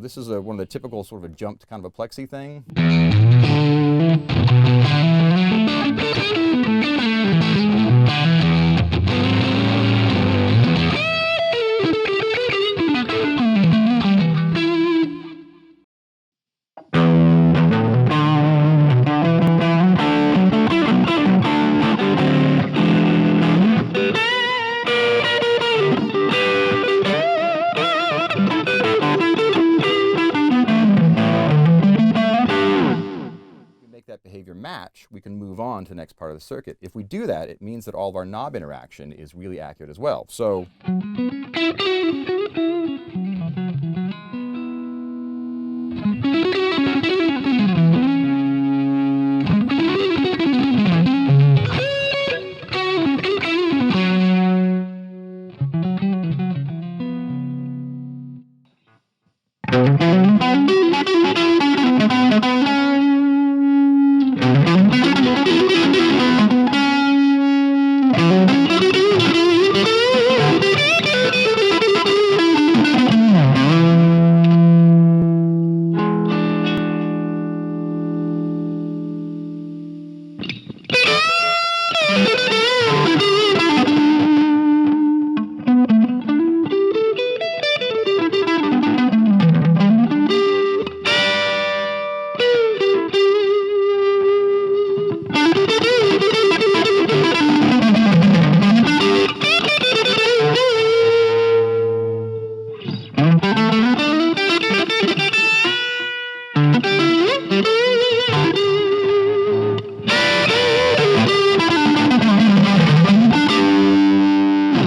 this is one of the typical sort of a jumped kind of a plexi thing. That behavior match, we can move on to the next part of the circuit. If we do that, it means that all of our knob interaction is really accurate as well. So